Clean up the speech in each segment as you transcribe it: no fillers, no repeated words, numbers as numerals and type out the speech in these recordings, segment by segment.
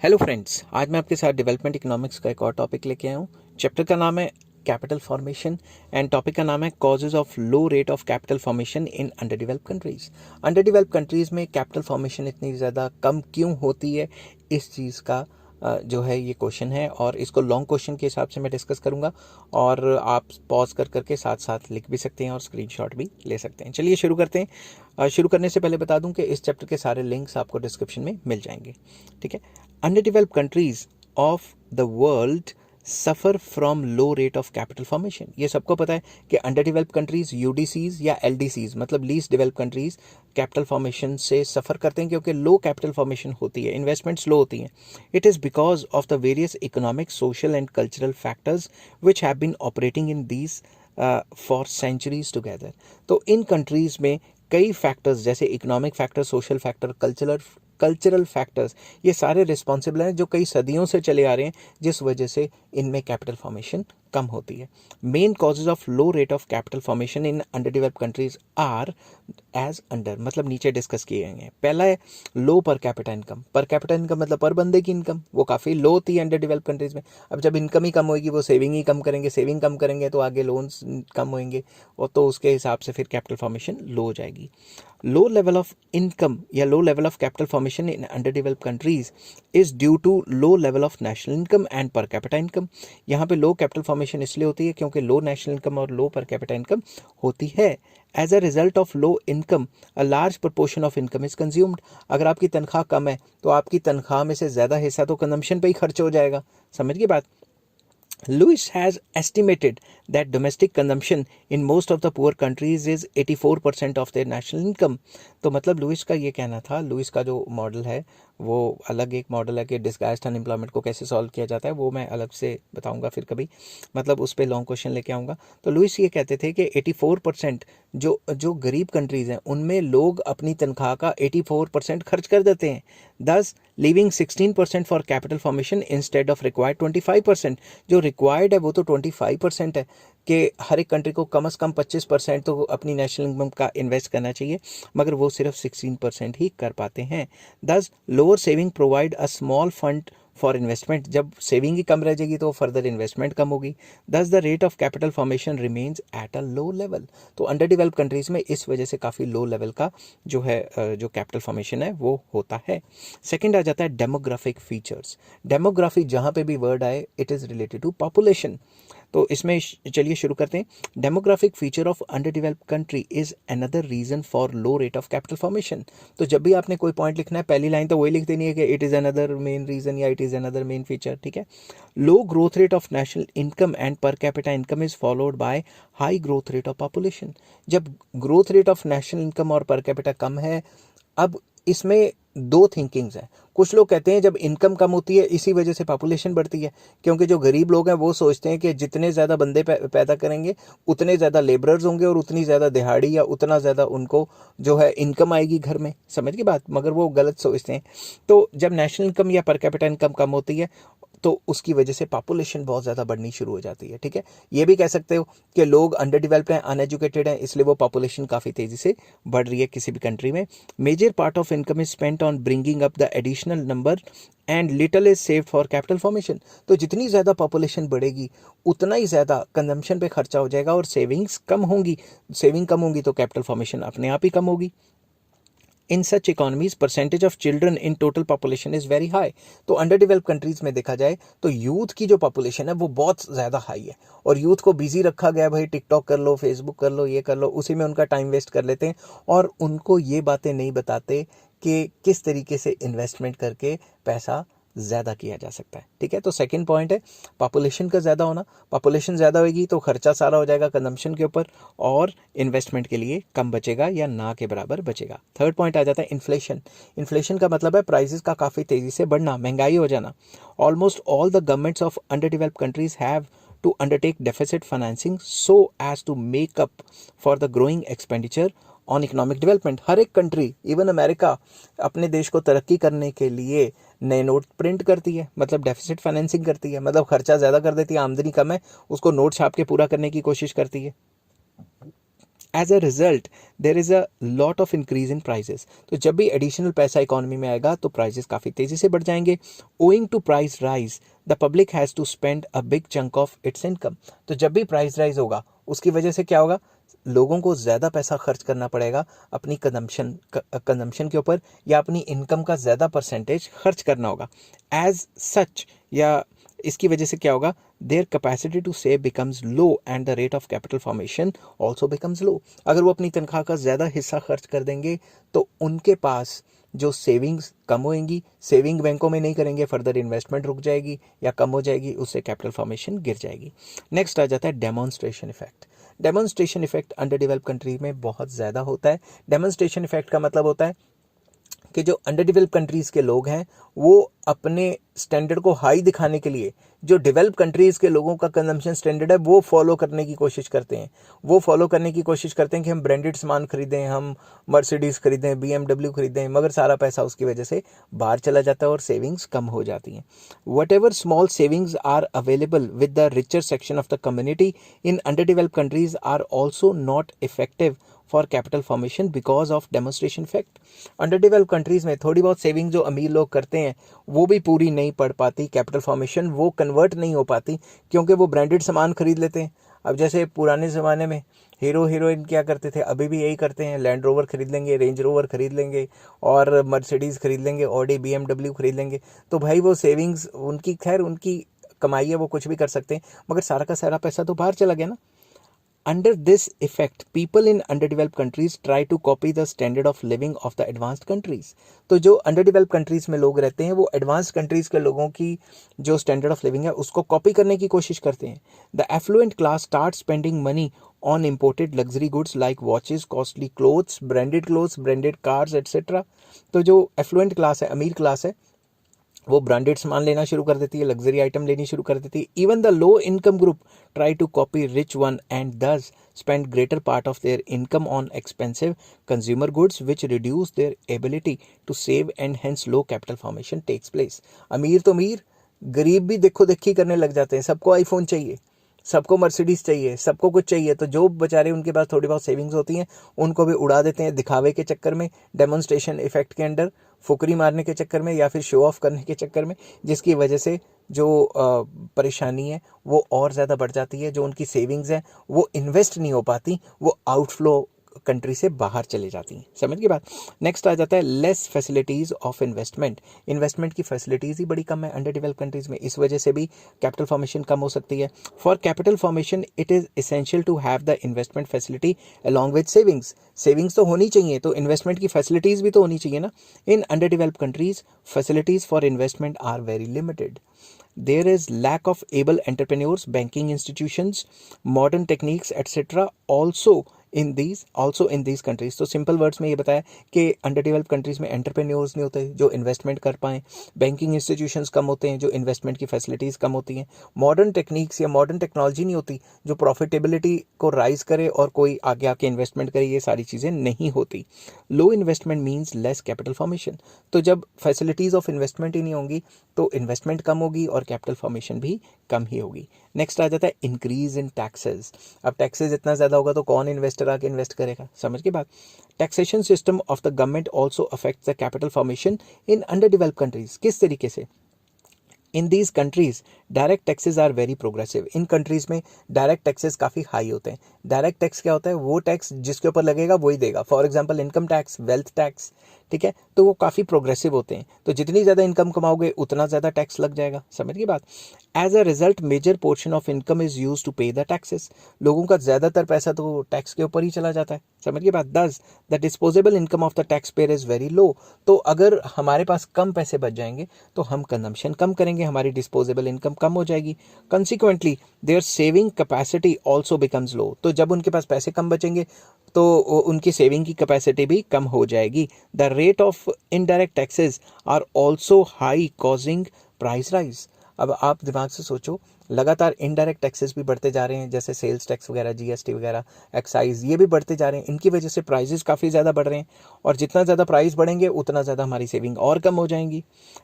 Hello friends, आज मैं आपके साथ डेवलपमेंट इकोनॉमिक्स का एक और टॉपिक लेके आया हूँ। चैप्टर का नाम है कैपिटल फॉर्मेशन एंड टॉपिक का नाम है causes of low rate of capital formation in under developed countries. Under developed countries में कैपिटल फॉर्मेशन इतनी ज़्यादा कम क्यों होती है, इस चीज़ का जो है ये क्वेश्चन है और इसको लॉन्ग क्वेश्चन के हिसाब से मैं डिस्कस करूंगा और आप पॉज कर करके साथ साथ लिख भी सकते हैं और स्क्रीनशॉट भी ले सकते हैं। चलिए शुरू करते हैं। शुरू करने से पहले बता दूं कि इस चैप्टर के सारे लिंक्स आपको डिस्क्रिप्शन में मिल जाएंगे। ठीक है। Under developed countries of the world suffer from low rate of capital formation. ये सबको पता है कि अंडर डेवलप्ड कंट्रीज यूडीसीज या एलडीसीज मतलब least developed countries capital formation से सफ़र करते हैं क्योंकि लो कैपिटल फॉर्मेशन होती है, इन्वेस्टमेंट स्लो होती हैं। It is because of the various economic, social and cultural factors which have been operating in these four centuries together. तो इन कंट्रीज़ में कई फैक्टर्स जैसे economic factor, social factor, cultural factors, ये सारे रिस्पॉन्सिबल हैं जो कई सदियों से चले आ रहे हैं, जिस वजह से इनमें कैपिटल फॉर्मेशन कम होती है। Main causes of low rate of capital formation in under developed countries are as under, मतलब नीचे डिस्कस किए गए हैं। पहला है लो पर capita income. Per capita income मतलब पर बंदे की इनकम, वो काफ़ी लो होती है अंडर डेवलप्ड कंट्रीज में। अब जब इनकम ही कम होगी, वो सेविंग ही कम करेंगे, सेविंग कम करेंगे तो आगे लोन्स कम होंगे और तो उसके हिसाब से फिर कैपिटल फॉर्मेशन लो हो जाएगी। लो लेवल ऑफ इनकम या low level of capital formation in under developed countries is due to low level of national income and per capita income. यहाँ पे लो कैपिटल फॉर्मेशन इसलिए होती है क्योंकि लो नेशनल इनकम और लो पर कैपिटा इनकम होती है। As a result of low income a large proportion of income is consumed. अगर आपकी तनख्वाह कम है तो आपकी तनख्वाह में से ज़्यादा हिस्सा तो कंजम्पशन पे ही खर्च हो जाएगा। समझ गए बात। Lewis has estimated that domestic consumption in most of the poor countries is 84% of their national income। तो मतलब लुइस का ये कहना था, लुइस का जो मॉडल है वो अलग एक मॉडल है कि डिस्गाइज्ड अनएम्प्लॉयमेंट को कैसे सॉल्व किया जाता है, वो मैं अलग से बताऊंगा फिर कभी, मतलब उस पर लॉन्ग क्वेश्चन लेके आऊँगा। तो लुइस ये कहते थे कि 84% जो जो गरीब कंट्रीज़ हैं उनमें लोग अपनी तनख्वाह का 84% खर्च कर देते हैं, दस leaving 16% for capital formation instead of required 25%। जो रिक्वायर्ड है वो तो 25% है कि हर एक कंट्री को कम से कम 25% तो अपनी नेशनल इनकम का इन्वेस्ट करना चाहिए, मगर वो सिर्फ 16% ही कर पाते हैं। दस lower saving provide a small fund for investment. जब सेविंग ही कम रह जाएगी तो फर्दर इन्वेस्टमेंट कम होगी। दस the rate of capital formation remains at a low level. तो अंडर डेवलप्ड कंट्रीज में इस वजह से काफ़ी लो लेवल का जो है जो कैपिटल फॉर्मेशन है वो होता है। सेकेंड आ जाता है डेमोग्राफिक फीचर्स। डेमोग्राफी जहाँ पे भी वर्ड आए it is related to population. तो इसमें चलिए शुरू करते हैं। Demographic feature of under developed country is another reason for low rate of capital formation. तो जब भी आपने कोई पॉइंट लिखना है पहली लाइन तो वही लिख देनी है कि it is another main reason या it is another main feature. ठीक है। Low growth rate of national income and per capita income is followed by high growth rate of population. जब growth rate of national income और per capita कम है, अब इसमें दो thinkings हैं। कुछ लोग कहते हैं जब इनकम कम होती है इसी वजह से पॉपुलेशन बढ़ती है, क्योंकि जो गरीब लोग हैं वो सोचते हैं कि जितने ज़्यादा बंदे पैदा करेंगे उतने ज़्यादा लेबरर्स होंगे और उतनी ज़्यादा दिहाड़ी या उतना ज़्यादा उनको जो है इनकम आएगी घर में। समझ की बात, मगर वो गलत सोचते हैं। तो जब नेशनल इनकम या पर कैपिटा इनकम कम होती है तो उसकी वजह से पॉपुलेशन बहुत ज़्यादा बढ़नी शुरू हो जाती है। ठीक है। ये भी कह सकते हो कि लोग अंडर डेवलप्ड हैं, अनएजुकेटेड हैं, इसलिए वो पॉपुलेशन काफ़ी तेज़ी से बढ़ रही है किसी भी कंट्री में। Major part of income is spent on bringing up the additional number and little is saved for capital formation. तो जितनी ज़्यादा पॉपुलेशन बढ़ेगी उतना ही ज़्यादा कंजम्पशन पे खर्चा हो जाएगा और सेविंग्स कम होंगी। सेविंग कम होंगी तो कैपिटल फॉर्मेशन अपने आप ही कम होगी। In such economies percentage of children in total population is very high. तो अंडर डेवलप्ड कंट्रीज़ में देखा जाए तो यूथ की जो पॉपुलेशन है वो बहुत ज़्यादा हाई है और यूथ को बिजी रखा गया, भाई टिकटॉक कर लो, फेसबुक कर लो, ये कर लो, उसी में उनका टाइम वेस्ट कर लेते हैं और उनको ये बातें नहीं बताते कि किस तरीके से इन्वेस्टमेंट करके पैसा ज़्यादा किया जा सकता है। ठीक है। तो सेकंड पॉइंट है पॉपुलेशन का ज़्यादा होना। पॉपुलेशन ज़्यादा होगी तो खर्चा सारा हो जाएगा कंजम्पशन के ऊपर और इन्वेस्टमेंट के लिए कम बचेगा या ना के बराबर बचेगा। थर्ड पॉइंट आ जाता है इन्फ्लेशन। इन्फ्लेशन का मतलब है प्राइसेस का काफ़ी तेज़ी से बढ़ना, महंगाई हो जाना। Almost all the governments of under developed countries have to undertake deficit financing so as to make up for the growing expenditure on economic development। हर एक कंट्री, इवन अमेरिका, अपने देश को तरक्की करने के लिए नए नोट प्रिंट करती है, मतलब डेफिसिट फाइनेंसिंग करती है, मतलब खर्चा ज़्यादा कर देती है, आमदनी कम है, उसको नोट छाप के पूरा करने की कोशिश करती है। As a result there is a lot of increase in prices. तो जब भी एडिशनल पैसा इकोनॉमी में आएगा तो प्राइजेस काफ़ी तेज़ी से बढ़ जाएंगे। Owing to price rise the public has to spend a big chunk of its income. तो जब भी प्राइस राइज होगा उसकी वजह से क्या होगा, लोगों को ज़्यादा पैसा खर्च करना पड़ेगा अपनी कंजम्पशन के ऊपर, या अपनी इनकम का ज़्यादा परसेंटेज खर्च करना होगा। एज सच, या इसकी वजह से क्या होगा, their capacity to save becomes low and the rate of capital formation also becomes low. अगर वो अपनी तनख्वाह का ज़्यादा हिस्सा खर्च कर देंगे तो उनके पास जो सेविंग्स कम होएंगी, सेविंग बैंकों में नहीं करेंगे, फर्दर इन्वेस्टमेंट रुक जाएगी या कम हो जाएगी, उससे कैपिटल फॉर्मेशन गिर जाएगी। नेक्स्ट आ जाता है demonstration effect. Demonstration effect under develop country में बहुत ज़्यादा होता है। डेमोन्स्ट्रेशन इफेक्ट का मतलब होता है कि जो अंडर डेवलप कंट्रीज़ के लोग हैं वो अपने स्टैंडर्ड को हाई दिखाने के लिए जो डेवलप कंट्रीज़ के लोगों का कंजम्पशन स्टैंडर्ड है वो फॉलो करने की कोशिश करते हैं। वो फॉलो करने की कोशिश करते हैं कि हम ब्रांडेड सामान खरीदें, हम मर्सिडीज़ खरीदें, BMW खरीदें, मगर सारा पैसा उसकी वजह से बाहर चला जाता है और सेविंग्स कम हो जाती हैं। Whatever small savings are available with the richer section of the community in under develop countries are also not effective for capital formation because of demonstration effect. Under develop countries में थोड़ी बहुत saving जो अमीर लोग करते हैं वो भी पूरी नहीं पड़ पाती, कैपिटल फॉर्मेशन वो कन्वर्ट नहीं हो पाती, क्योंकि वो ब्रांडेड सामान खरीद लेते हैं। अब जैसे पुराने ज़माने में हीरो हीरोइन क्या करते थे, अभी भी यही करते हैं, लैंड रोवर खरीद लेंगे, रेंज रोवर खरीद लेंगे और मर्सिडीज़ खरीद लेंगे, ऑडी BMW खरीद लेंगे। तो भाई वो सेविंग्स उनकी, खैर उनकी कमाई है, वो कुछ भी कर सकते हैं, मगर सारा का सारा पैसा तो बाहर चला गया ना। Under this effect, people in underdeveloped countries try to copy the standard of living of the advanced countries. तो जो underdeveloped countries में लोग रहते हैं वो advanced countries के लोगों की जो standard of living है उसको copy करने की कोशिश करते हैं. The affluent class starts spending money on imported luxury goods like watches, costly clothes, branded cars, etc. तो जो affluent class है, अमीर class है, वो ब्रांडेड सामान लेना शुरू कर देती है, लग्जरी आइटम लेनी शुरू कर देती है। Even the low income group try to copy rich one and thus spend greater part of their income on expensive consumer goods which reduce their ability to save and hence low capital formation takes place. अमीर तो अमीर, गरीब भी देखो देखी करने लग जाते हैं। सबको आईफोन चाहिए, सबको मर्सिडीज चाहिए, सबको कुछ चाहिए, तो जो बेचारे उनके पास थोड़ी बहुत सेविंग्स होती हैं उनको भी उड़ा देते हैं दिखावे के चक्कर में, डेमोन्स्ट्रेशन इफेक्ट के अंडर, फुकरी मारने के चक्कर में या फिर शो ऑफ करने के चक्कर में, जिसकी वजह से जो परेशानी है वो और ज़्यादा बढ़ जाती है। जो उनकी सेविंग्स हैं वो इन्वेस्ट नहीं हो पाती, वो आउटफ्लो कंट्री से बाहर चली जाती हैं। समझ की बात। नेक्स्ट आ जाता है less facilities of investment. Investment की फैसिलिटीज़ ही बड़ी कम है अंडर डेवलप कंट्रीज़ में, इस वजह से भी कैपिटल फॉर्मेशन कम हो सकती है। For capital formation it is essential to have the investment facility along with savings. Savings तो होनी चाहिए, तो इन्वेस्टमेंट की फैसिलिटीज़ भी तो होनी चाहिए ना। In under develop countries facilities for investment are very limited. There is lack of able entrepreneurs, banking institutions, modern techniques, etc. also in these countries. तो सिंपल वर्ड्स में ये बताया कि अंडर डेवलप कंट्रीज में एंटरप्रेन्योर्स नहीं होते जो investment कर पाएँ, बैंकिंग इंस्टीट्यूशंस कम होते हैं जो इन्वेस्टमेंट की फैसिलिटीज़ कम होती हैं, मॉडर्न टेक्निक्स या मॉडर्न टेक्नोलॉजी नहीं होती जो प्रॉफिटेबिलिटी को राइज करे और कोई आगे आके इन्वेस्टमेंट करे, ये सारी चीज़ें नहीं होती। Low investment means less capital formation. तो जब फैसिलिटीज़ ऑफ इन्वेस्टमेंट ही नहीं होंगी तो इन्वेस्टमेंट कम होगी और कैपिटल फॉर्मेशन भी कम ही होगी। नेक्स्ट आ जाता है इंक्रीज इन टैक्सेस। अब टैक्सेस इतना ज़्यादा होगा तो कौन इन्वेस्टर आके इन्वेस्ट करेगा, समझ के बात। Taxation system of the government also affects the capital formation in under develop countries. किस तरीके से? In these countries direct taxes are very progressive. इन कंट्रीज़ में डायरेक्ट टैक्सेस काफ़ी हाई होते हैं। डायरेक्ट टैक्स क्या होता है? वो टैक्स जिसके ऊपर लगेगा वही देगा। For example income tax, wealth tax, ठीक है, तो वो काफ़ी प्रोग्रेसिव होते हैं। तो जितनी ज़्यादा इनकम कमाओगे उतना ज़्यादा टैक्स लग जाएगा, समझ गई बात। As a result major portion of income is use to pay the taxes. लोगों का ज़्यादातर पैसा तो टैक्स के ऊपर ही चला जाता है, समझ गई बात। दस the disposable income of the tax payer is very low. तो अगर हमारे पास कम पैसे बच जाएंगे तो हम कंजम्पशन कम करेंगे, हमारी डिस्पोजेबल इनकम कम हो जाएगी। Consequently their saving capacity also becomes low. तो जब उनके पास पैसे कम बचेंगे तो उनकी सेविंग की कैपेसिटी भी कम हो जाएगी। The rate of indirect taxes are also high causing price rise. अब आप दिमाग से सोचो, लगातार इनडायरेक्ट टैक्सेस भी बढ़ते जा रहे हैं, जैसे सेल्स टैक्स वगैरह, GST वगैरह, एक्साइज, ये भी बढ़ते जा रहे हैं। इनकी वजह से प्राइसेस काफ़ी ज़्यादा बढ़ रहे हैं और जितना ज़्यादा प्राइस बढ़ेंगे उतना ज़्यादा हमारी सेविंग और कम हो जाएंगी,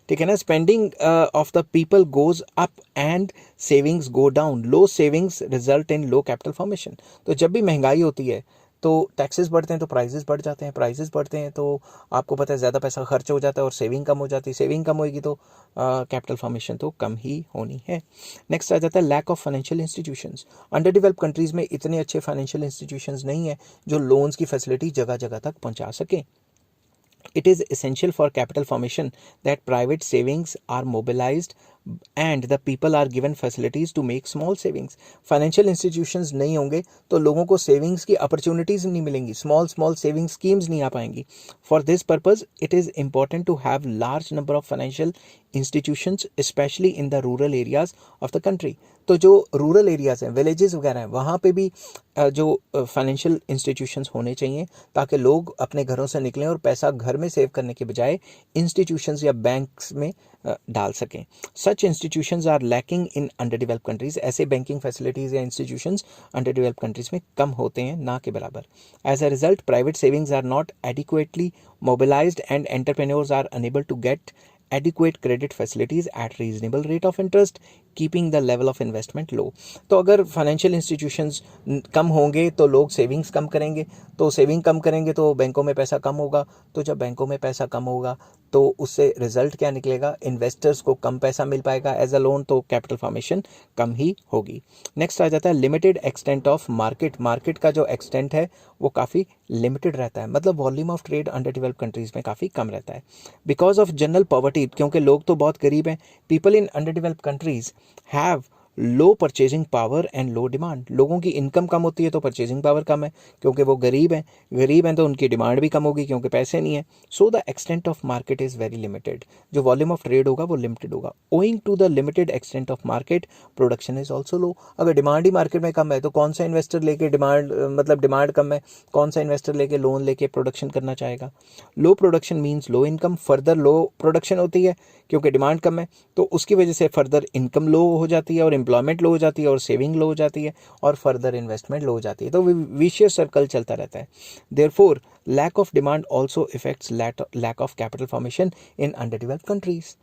ठीक है ना। Spending of the people goes up and savings go down. Low savings result in low capital formation. तो जब भी महंगाई होती है तो टैक्सेस बढ़ते हैं तो प्राइजेस बढ़ जाते हैं, प्राइजेस बढ़ते हैं तो आपको पता है ज़्यादा पैसा खर्च हो जाता है और सेविंग कम हो जाती है, सेविंग कम होगी तो कैपिटल फॉर्मेशन तो कम ही होनी है। नेक्स्ट आ जाता है lack of financial institutions. Under developed countries में इतने अच्छे फाइनेंशियल इंस्टीट्यूशंस नहीं है जो लोन्स की फैसिलिटी जगह जगह तक पहुंचा सकें। It is essential for capital formation that private savings are mobilized and the people are given facilities to make small savings. Financial institutions नहीं होंगे तो लोगों को savings की opportunities नहीं मिलेंगी, small saving schemes नहीं आ पाएंगी. For this purpose, it is important to have large number of financial institutions, especially in the rural areas of the country. तो जो रूरल एरियाज हैं, विलेजेस वगैरह हैं, वहाँ पे भी जो फाइनेंशियल इंस्टीट्यूशंस होने चाहिए ताकि लोग अपने घरों से निकलें और पैसा घर में सेव करने के बजाय इंस्टीट्यूशंस या बैंक्स में डाल सकें. Such institutions are lacking in under developed countries. ऐसे बैंकिंग फैसिलिटीज़ या इंस्टीट्यूशंस अंडर डेवलप्ड कंट्रीज में कम होते हैं, ना के बराबर. As a result private savings are not adequately mobilised and entrepreneurs are unable to get adequate credit facilities at reasonable rate of interest, keeping the level of investment low. तो अगर financial institutions कम होंगे तो लोग savings कम करेंगे, तो saving कम करेंगे तो बैंकों में पैसा कम होगा, तो जब बैंकों में पैसा कम होगा तो उससे रिजल्ट क्या निकलेगा, इन्वेस्टर्स को कम पैसा मिल पाएगा एज अ लोन, तो कैपिटल फॉर्मेशन कम ही होगी. नेक्स्ट आ जाता है limited extent of market. Market का जो एक्सटेंट है वो काफ़ी लिमिटेड रहता है, मतलब volume of trade under developed countries में काफ़ी कम रहता है. बिकॉज ऑफ जनरल पॉवर्टी, क्योंकि लोग तो बहुत गरीब हैं, people in under developed countries have low purchasing power and low demand. लोगों की इनकम कम होती है तो परचेजिंग पावर कम है, क्योंकि वो गरीब हैं तो उनकी डिमांड भी कम होगी क्योंकि पैसे नहीं है. So the extent of market is very limited. जो वॉल्यूम ऑफ ट्रेड होगा वो लिमिटेड होगा. Owing to the limited extent of market production is also low. अगर डिमांड ही मार्केट में कम है तो कौन सा इन्वेस्टर लेके डिमांड कम है, कौन सा इन्वेस्टर लेके लोन लेके प्रोडक्शन करना चाहेगा. Low production means low income. Further low production होती है क्योंकि डिमांड कम है, तो उसकी वजह से फर्दर इनकम लो हो जाती है और एम्प्लॉयमेंट लो हो जाती है और सेविंग लो हो जाती है और फर्दर इन्वेस्टमेंट लो हो जाती है. तो विशियस सर्कल चलता रहता है. Therefore lack of demand also affects lack of capital formation in under developed countries.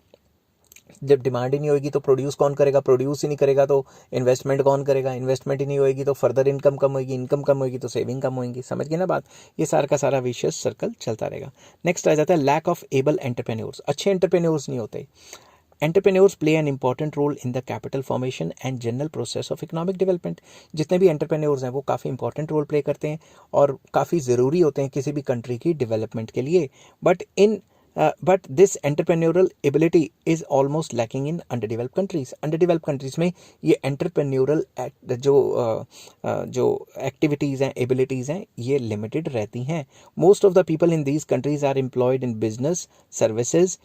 जब डिमांड ही नहीं होगी तो प्रोड्यूस कौन करेगा, प्रोड्यूस ही नहीं करेगा तो इन्वेस्टमेंट कौन करेगा, इन्वेस्टमेंट ही नहीं होगी तो फर्दर इनकम कम होगी, इनकम कम होगी तो सेविंग कम होगी. समझ गए ना बात. ये सारा का सारा विशियस सर्कल चलता रहेगा. नेक्स्ट आ जाता है लैक ऑफ एबल एंटरप्रेन्योर्स. अच्छे एंटरप्रेन्योर्स नहीं होते. Entrepreneurs play an important role in the capital formation and general process of economic development. जितने भी एंटरप्रेन्योर्स हैं वो काफ़ी इंपॉर्टेंट रोल प्ले करते हैं और काफ़ी ज़रूरी होते हैं किसी भी कंट्री की डेवलपमेंट के लिए. But this entrepreneurial ability is almost lacking in underdeveloped countries. Underdeveloped countries में ये entrepreneurial जो activities हैं, abilities हैं, ये limited रहती हैं. Most of the people in these countries are employed in business, services,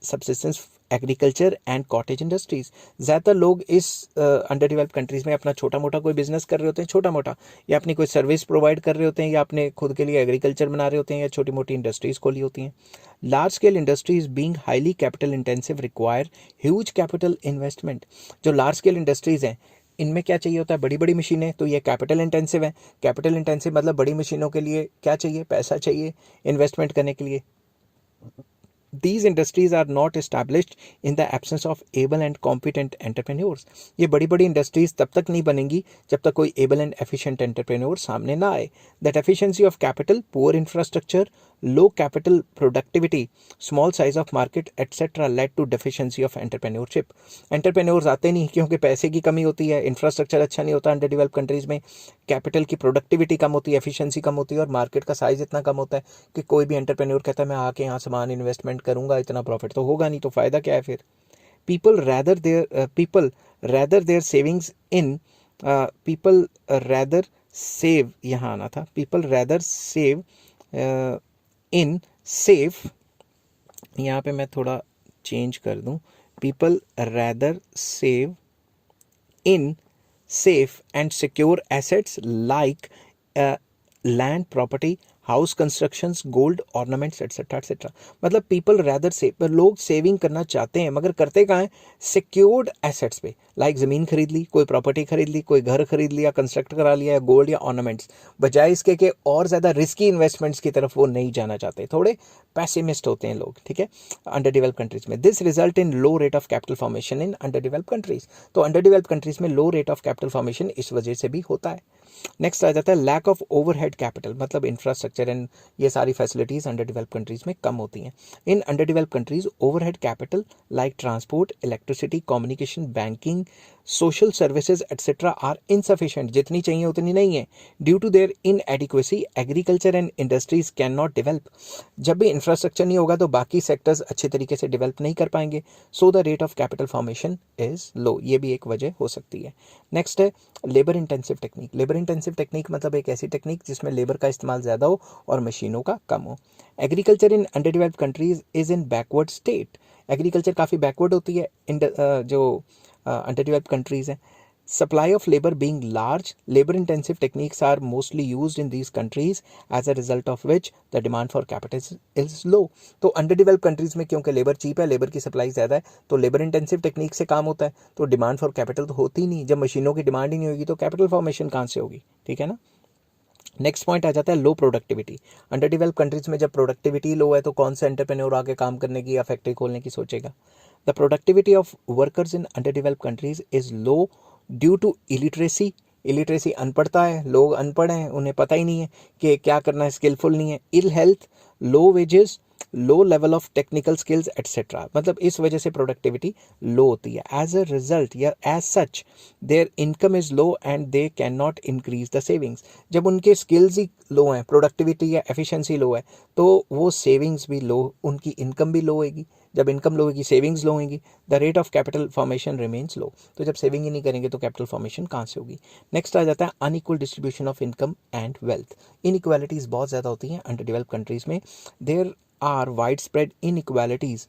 subsistence agriculture and cottage industries. ज़्यादातर लोग इस अंडर डेवलप्ड कंट्रीज़ में अपना छोटा मोटा कोई बिजनेस कर रहे होते हैं, छोटा मोटा, या अपनी कोई सर्विस प्रोवाइड कर रहे होते हैं, या अपने खुद के लिए एग्रीकल्चर बना रहे होते हैं, या छोटी मोटी इंडस्ट्रीज़ खोली होती हैं. Large scale industries being highly capital intensive require huge capital investment. जो लार्ज स्केल इंडस्ट्रीज़ हैं इनमें क्या चाहिए होता है, बड़ी बड़ी मशीनें, तो ये कैपिटल इंटेंसिव है. कैपिटल इंटेंसिव मतलब बड़ी मशीनों के लिए क्या चाहिए, पैसा चाहिए इन्वेस्टमेंट करने के लिए. These industries are not established in the absence of able and competent entrepreneurs. ये बड़ी बड़ी इंडस्ट्रीज तब तक नहीं बनेंगी जब तक कोई able and efficient entrepreneur सामने ना आए. That efficiency of capital, poor infrastructure, low capital productivity, small size of market, etc. led to deficiency of entrepreneurship. Entrepreneurs आते नहीं क्योंकि पैसे की कमी होती है, इंफ्रास्ट्रक्चर अच्छा नहीं होता अंडर डेवलप्ड कंट्रीज में, कैपिटल की प्रोडक्टिविटी कम होती है, एफिशिएंसी कम होती है और मार्केट का साइज इतना कम होता है कि कोई भी एंटरप्रेन्योर कहता है मैं आके यहाँ सामान इन्वेस्टमेंट करूंगा, इतना प्रॉफिट तो होगा नहीं, तो फ़ायदा क्या है फिर. people rather their savings in people rather save, यहाँ आना था, people rather save in safe, यहाँ पे मैं थोड़ा चेंज कर दूँ, people rather save in safe and secure assets like land, property, house constructions, gold ornaments etcetera etcetera. मतलब पीपल रैदर सेव, लोग सेविंग करना चाहते हैं मगर करते कहाँ हैं, सिक्योर्ड एसेट्स पे. लाइक ज़मीन खरीद ली, कोई प्रॉपर्टी खरीद ली, कोई घर खरीद लिया, कंस्ट्रक्ट करा लिया, गोल्ड या ऑर्नामेंट्स, बजाय इसके कि और ज़्यादा रिस्की इन्वेस्टमेंट्स की तरफ वो नहीं जाना चाहते. थोड़े पैसिमिस्ट होते हैं लोग, ठीक है, अंडर डेवलप्ड कंट्रीज़ में. This result in low rate of capital formation in under developed countries. तो अंडर डेवलप्ड कंट्रीज़ में लो रेट ऑफ कैपिटल फॉर्मेशन इस वजह से भी होता है. नेक्स्ट आ जाता है लैक ऑफ ओवरहेड कैपिटल, मतलब इंफ्रास्ट्रक्चर एंड ये सारी फैसिलिटीज अंडर डेवलप कंट्रीज में कम होती हैं। In under develop countries overhead capital like transport, electricity, communication, banking, social services etcetera are insufficient, जितनी चाहिए उतनी नहीं है। Due to their inadequacy agriculture and industries can not develop. जब भी इंफ्रास्ट्रक्चर नहीं होगा तो बाकी सेक्टर्स अच्छे तरीके से डेवलप नहीं कर पाएंगे, so the rate of capital formation is low, ये भी एक वजह हो सकती है। नेक्स्ट है labour intensive technique. Labour intensive technique मतलब एक ऐसी टेक्निक जिसमें लेबर का इस्तेमाल ज़्यादा हो और मशीनों का कम हो। Agriculture in under developed countries is in backward state. Agriculture काफ़ी बैकवर्ड होती है जो अंडर डेवलप्ड कंट्रीज हैं। Supply of labor being large, labor intensive techniques are mostly used in these countries, as a result of which the demand for capital is low. तो under develop countries में क्योंकि labour cheap है, labour की supply ज़्यादा है, तो labour intensive technique से काम होता है, तो डिमांड फॉर कैपिटल तो होती ही नहीं। जब मशीनों की डिमांड ही नहीं होगी तो कैपिटल फॉर्मेशन कहाँ से होगी, ठीक है ना। नेक्स्ट पॉइंट आ जाता है लो प्रोडक्टिविटी। अंडर डेवलप कंट्रीज में जब प्रोडक्टिविटी लो है तो कौन सा एंटरप्रेन्योर आगे काम करने की या फैक्ट्री खोलने की सोचेगा। The productivity of workers in under develop countries is low due to illiteracy. Illiteracy अनपढ़ता है, लोग अनपढ़ हैं, उन्हें पता ही नहीं है कि क्या करना है, स्किलफुल नहीं है। Ill health, low wages, low level of technical skills etcetera, मतलब इस वजह से प्रोडक्टिविटी लो होती है। एज अ रिजल्ट या as such their income is low and they can not increase the savings. जब उनके स्किल्स ही लो हैं, प्रोडक्टिविटी या एफिशिएंसी लो है, तो वो सेविंग्स भी लो, उनकी इनकम भी लो होगी। जब इनकम लो होगी, सेविंग्स लो होंगी, the rate of capital formation remains low. तो जब सेविंग ही नहीं करेंगे तो कैपिटल फॉर्मेशन कहाँ से होगी। नेक्स्ट आ जाता है unequal distribution of income and wealth. Inequalities बहुत ज़्यादा होती हैं अंडर डेवलप कंट्रीज में। There are widespread inequalities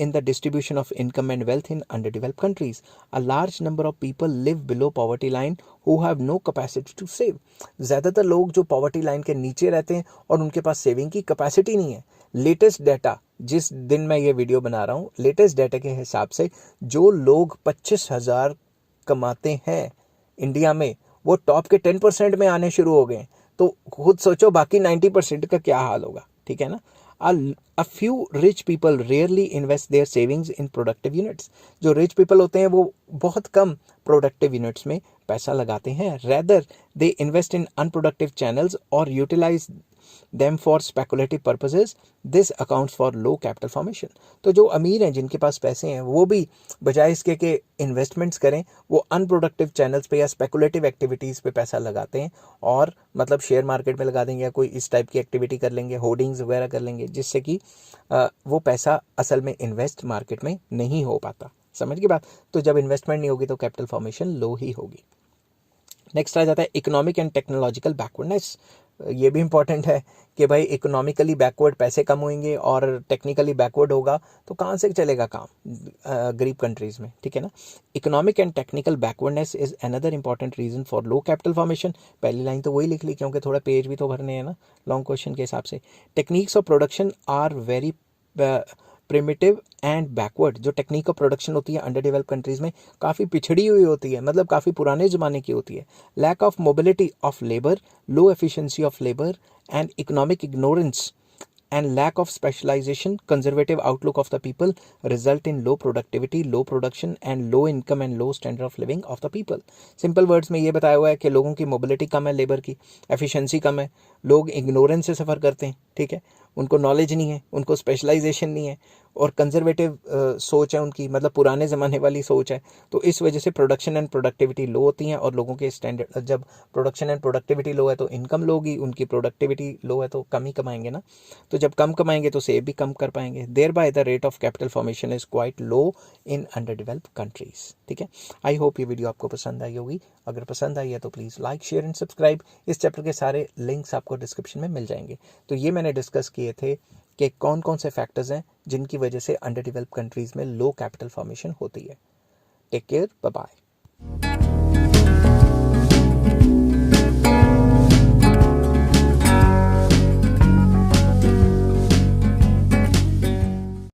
in the distribution of income and wealth in underdeveloped countries. A large number of people live below poverty line who have no capacity to save. ज़्यादातर लोग जो poverty line के नीचे रहते हैं और उनके पास saving की कैपेसिटी नहीं है। लेटेस्ट डाटा, जिस दिन मैं ये वीडियो बना रहा हूँ, लेटेस्ट डाटा के हिसाब से जो लोग 25,000 कमाते हैं इंडिया में, वो टॉप के 10% में आने शुरू हो गए। तो खुद सोचो बाकी 90% का क्या हाल होगा, ठीक है ना। A few rich people rarely invest their savings in productive units. जो rich people होते हैं वो बहुत कम productive units में पैसा लगाते हैं। Rather, they invest in unproductive channels or utilize them for speculative purposes. This accounts for low capital formation. तो जो अमीर हैं, जिनके पास पैसे हैं, वो भी बजाय इसके कि इन्वेस्टमेंट्स करें, वो अनप्रोडक्टिव चैनल्स पे या स्पेकुलेटिव एक्टिविटीज़ पे पैसा लगाते हैं, और मतलब शेयर मार्केट में लगा देंगे या कोई इस टाइप की एक्टिविटी कर लेंगे, होर्डिंग्स वगैरह कर लेंगे, जिससे कि वो पैसा असल में इन्वेस्ट मार्केट में नहीं हो पाता। समझ की बात। तो जब इन्वेस्टमेंट नहीं होगी तो कैपिटल फॉर्मेशन लो ही होगी। नेक्स्ट आ जाता है इकोनॉमिक एंड टेक्नोलॉजिकल बैकवर्डनेस। ये भी इंपॉर्टेंट है कि भाई इकोनॉमिकली बैकवर्ड पैसे कम होंगे और टेक्निकली बैकवर्ड होगा तो कहाँ से चलेगा काम गरीब कंट्रीज में, ठीक है ना। Economic and technical backwardness is another important reason for low capital formation. पहली लाइन तो वही लिख ली क्योंकि थोड़ा पेज भी तो भरने हैं ना लॉन्ग क्वेश्चन के हिसाब से। Techniques of production are very primitive and backward. जो टेक्निक ऑफ प्रोडक्शन होती है अंडर डेवलप कंट्रीज में काफ़ी पिछड़ी हुई होती है, मतलब काफ़ी पुराने ज़माने की होती है। Lack of mobility of labour, low efficiency of labour and economic ignorance and lack of specialization, conservative outlook of the people result in low productivity, low production and low income and low standard of living of the people. Simple words में ये बताया हुआ है कि लोगों की mobility कम है, labour की एफिशिएंसी कम है, लोग इग्नोरेंस से सफ़र करते हैं, ठीक है, उनको नॉलेज नहीं है, उनको स्पेशलाइजेशन नहीं है, और कंजर्वेटिव सोच है उनकी, मतलब पुराने ज़माने वाली सोच है। तो इस वजह से प्रोडक्शन एंड प्रोडक्टिविटी लो होती हैं और लोगों के स्टैंडर्ड, जब प्रोडक्शन एंड प्रोडक्टिविटी लो है तो इनकम लो होगी, उनकी प्रोडक्टिविटी लो है तो कम ही कमाएंगे ना। तो जब कम कमाएंगे तो सेव भी कम कर पाएंगे। There by the rate of capital formation is quite low in under developed countries, ठीक है। आई होप ये वीडियो आपको पसंद आई होगी। अगर पसंद आई है तो please like, share and subscribe. इस चैप्टर के सारे लिंक्स आपको डिस्क्रिप्शन में मिल जाएंगे। तो ये मैंने डिस्कस किए थे कि कौन कौन से फैक्टर्स हैं जिनकी वजह से अंडर डेवलप्ड कंट्रीज़ में लो कैपिटल फॉर्मेशन होती है। Take care, bye bye.